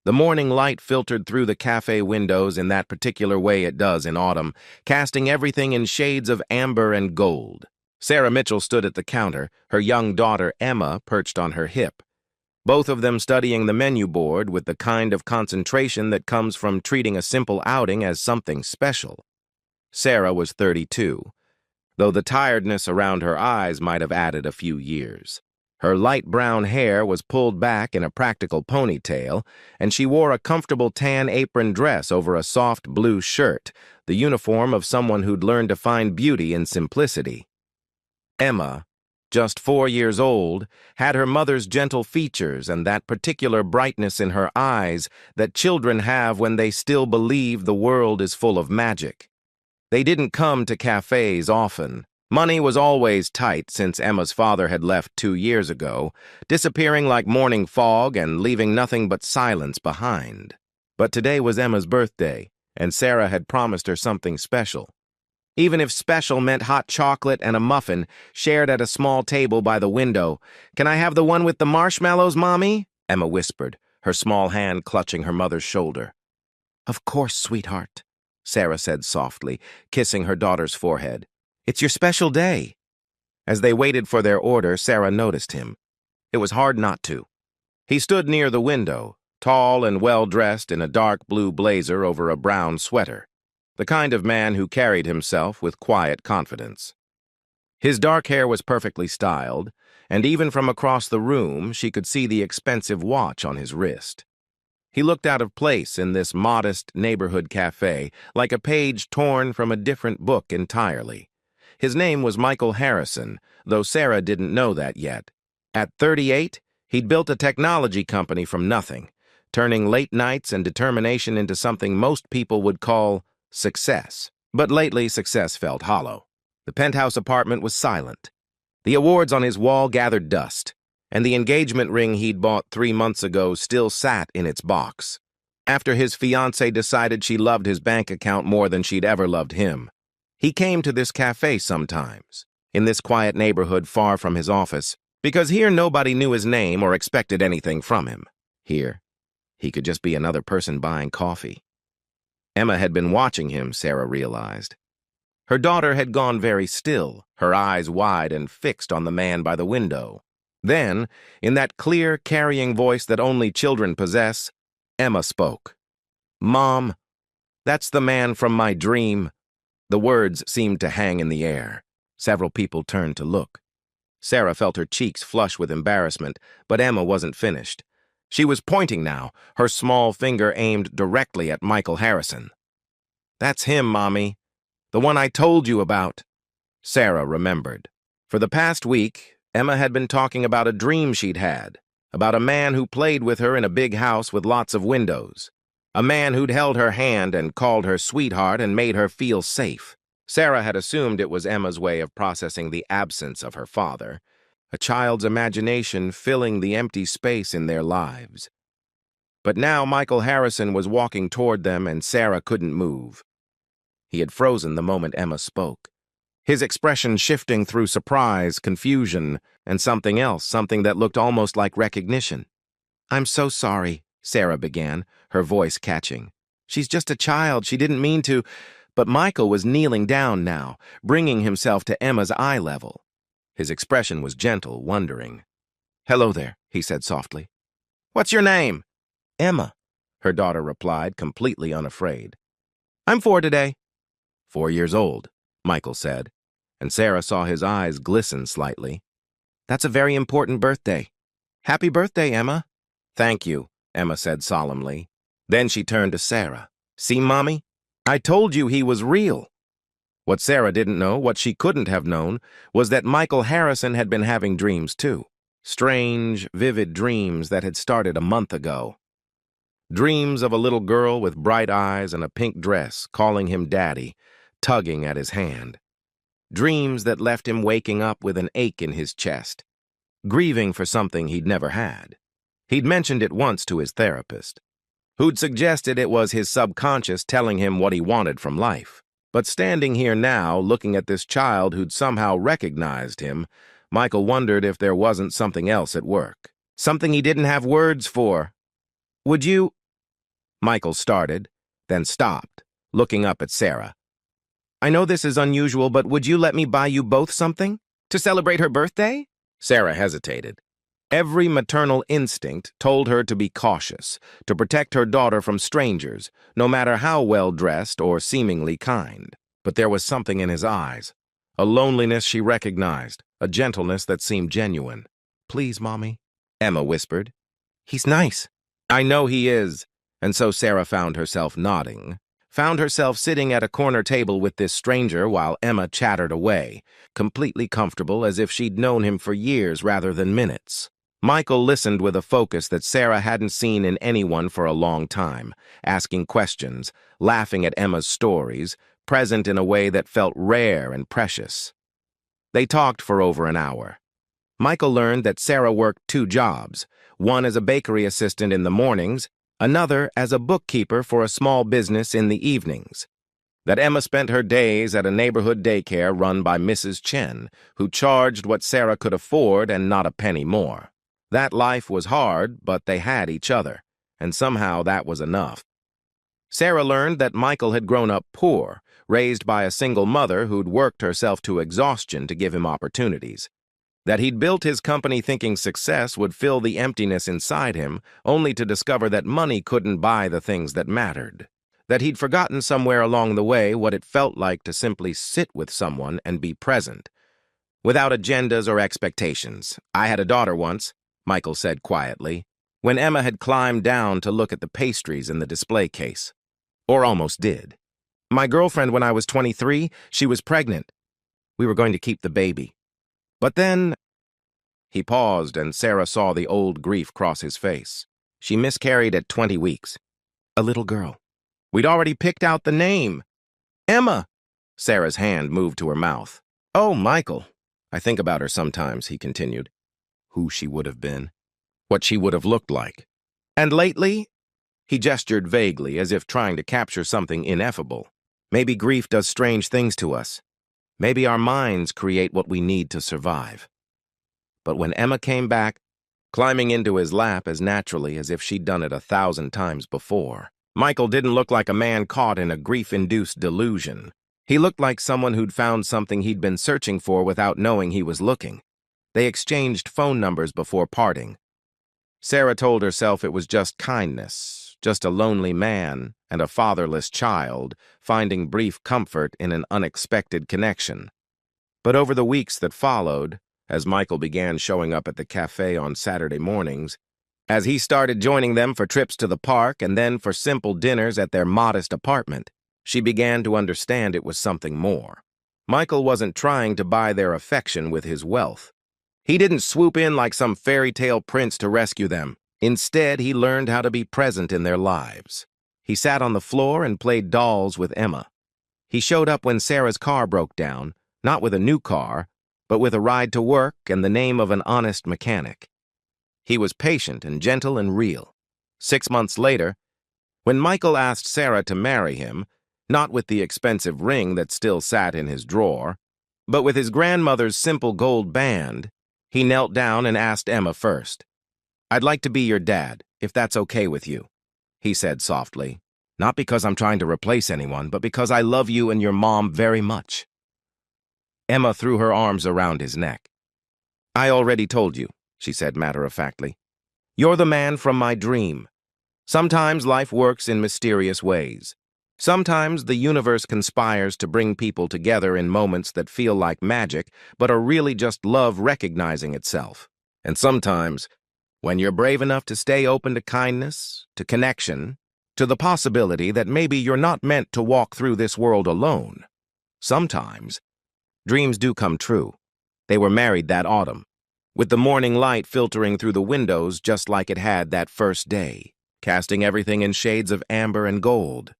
The morning light filtered through the cafe windows in that particular way it does in autumn, casting everything in shades of amber and gold. Sarah Mitchell stood at the counter, her young daughter Emma perched on her hip, both of them studying the menu board with the kind of concentration that comes from treating a simple outing as something special. Sarah was 32, though the tiredness around her eyes might have added a few years. Her light brown hair was pulled back in a practical ponytail, and she wore a comfortable tan apron dress over a soft blue shirt, the uniform of someone who'd learned to find beauty in simplicity. Emma, just 4 years old, had her mother's gentle features and that particular brightness in her eyes that children have when they still believe the world is full of magic. They didn't come to cafes often. Money was always tight since Emma's father had left 2 years ago, disappearing like morning fog and leaving nothing but silence behind. But today was Emma's birthday, and Sarah had promised her something special. Even if special meant hot chocolate and a muffin shared at a small table by the window. "Can I have the one with the marshmallows, Mommy?" Emma whispered, her small hand clutching her mother's shoulder. "Of course, sweetheart," Sarah said softly, kissing her daughter's forehead. "It's your special day." As they waited for their order, Sarah noticed him. It was hard not to. He stood near the window, tall and well-dressed in a dark blue blazer over a brown sweater, the kind of man who carried himself with quiet confidence. His dark hair was perfectly styled, and even from across the room she could see the expensive watch on his wrist. He looked out of place in this modest neighborhood cafe, like a page torn from a different book entirely. His name was Michael Harrison, though Sarah didn't know that yet. At 38, he'd built a technology company from nothing, turning late nights and determination into something most people would call success. But lately, success felt hollow. The penthouse apartment was silent. The awards on his wall gathered dust, and the engagement ring he'd bought 3 months ago still sat in its box. After his fiancée decided she loved his bank account more than she'd ever loved him. He came to this cafe sometimes, in this quiet neighborhood far from his office, because here nobody knew his name or expected anything from him. Here, he could just be another person buying coffee. Emma had been watching him, Sarah realized. Her daughter had gone very still, her eyes wide and fixed on the man by the window. Then, in that clear, carrying voice that only children possess, Emma spoke. "Mom, that's the man from my dream." The words seemed to hang in the air. Several people turned to look. Sarah felt her cheeks flush with embarrassment, but Emma wasn't finished. She was pointing now, her small finger aimed directly at Michael Harrison. "That's him, Mommy. The one I told you about." Sarah remembered. For the past week, Emma had been talking about a dream she'd had, about a man who played with her in a big house with lots of windows. A man who'd held her hand and called her sweetheart and made her feel safe. Sarah had assumed it was Emma's way of processing the absence of her father, a child's imagination filling the empty space in their lives. But now Michael Harrison was walking toward them and Sarah couldn't move. He had frozen the moment Emma spoke, his expression shifting through surprise, confusion, and something else, something that looked almost like recognition. "I'm so sorry," Sarah began, her voice catching. "She's just a child, she didn't mean to." But Michael was kneeling down now, bringing himself to Emma's eye level. His expression was gentle, wondering. "Hello there," he said softly. "What's your name?" "Emma," her daughter replied, completely unafraid. "I'm 4 today." 4 years old, Michael said, and Sarah saw his eyes glisten slightly. "That's a very important birthday. Happy birthday, Emma." "Thank you," Emma said solemnly. Then she turned to Sarah. "See, Mommy? I told you he was real." What Sarah didn't know, what she couldn't have known, was that Michael Harrison had been having dreams too. Strange, vivid dreams that had started a month ago. Dreams of a little girl with bright eyes and a pink dress calling him Daddy, tugging at his hand. Dreams that left him waking up with an ache in his chest, grieving for something he'd never had. He'd mentioned it once to his therapist, who'd suggested it was his subconscious telling him what he wanted from life. But standing here now, looking at this child who'd somehow recognized him, Michael wondered if there wasn't something else at work. Something he didn't have words for. "Would you Michael started, then stopped, looking up at Sarah. I know this is unusual, but would you let me buy you both something? To celebrate her birthday? Sarah hesitated. Every maternal instinct told her to be cautious, to protect her daughter from strangers, no matter how well-dressed or seemingly kind. But there was something in his eyes, a loneliness she recognized, a gentleness that seemed genuine. Please, Mommy, Emma whispered. He's nice. I know he is. And so Sarah found herself nodding, found herself sitting at a corner table with this stranger while Emma chattered away, completely comfortable as if she'd known him for years rather than minutes. Michael listened with a focus that Sarah hadn't seen in anyone for a long time, asking questions, laughing at Emma's stories, present in a way that felt rare and precious. They talked for over an hour. Michael learned that Sarah worked 2 jobs, one as a bakery assistant in the mornings, another as a bookkeeper for a small business in the evenings. That Emma spent her days at a neighborhood daycare run by Mrs. Chen, who charged what Sarah could afford and not a penny more. That life was hard, but they had each other, and somehow that was enough. Sarah learned that Michael had grown up poor, raised by a single mother who'd worked herself to exhaustion to give him opportunities. That he'd built his company thinking success would fill the emptiness inside him, only to discover that money couldn't buy the things that mattered. That he'd forgotten somewhere along the way what it felt like to simply sit with someone and be present, without agendas or expectations. I had a daughter once, Michael said quietly, when Emma had climbed down to look at the pastries in the display case. Or almost did. My girlfriend, when I was 23, she was pregnant. We were going to keep the baby. But then... He paused, and Sarah saw the old grief cross his face. She miscarried at 20 weeks. A little girl. We'd already picked out the name. Emma! Sarah's hand moved to her mouth. Oh, Michael. I think about her sometimes, he continued. Who she would have been. What she would have looked like. And lately? He gestured vaguely, as if trying to capture something ineffable. Maybe grief does strange things to us. Maybe our minds create what we need to survive. But when Emma came back, climbing into his lap as naturally as if she'd done it 1,000 times before, Michael didn't look like a man caught in a grief-induced delusion. He looked like someone who'd found something he'd been searching for without knowing he was looking. They exchanged phone numbers before parting. Sarah told herself it was just kindness, just a lonely man and a fatherless child finding brief comfort in an unexpected connection. But over the weeks that followed, as Michael began showing up at the cafe on Saturday mornings, as he started joining them for trips to the park and then for simple dinners at their modest apartment, she began to understand it was something more. Michael wasn't trying to buy their affection with his wealth. He didn't swoop in like some fairy tale prince to rescue them. Instead, he learned how to be present in their lives. He sat on the floor and played dolls with Emma. He showed up when Sarah's car broke down, not with a new car, but with a ride to work and the name of an honest mechanic. He was patient and gentle and real. 6 months later, when Michael asked Sarah to marry him, not with the expensive ring that still sat in his drawer, but with his grandmother's simple gold band, he knelt down and asked Emma first. I'd like to be your dad, if that's okay with you, he said softly. Not because I'm trying to replace anyone, but because I love you and your mom very much. Emma threw her arms around his neck. I already told you, she said matter-of-factly. You're the man from my dream. Sometimes life works in mysterious ways. Sometimes the universe conspires to bring people together in moments that feel like magic, but are really just love recognizing itself. And sometimes, when you're brave enough to stay open to kindness, to connection, to the possibility that maybe you're not meant to walk through this world alone, sometimes dreams do come true. They were married that autumn, with the morning light filtering through the windows just like it had that first day, casting everything in shades of amber and gold.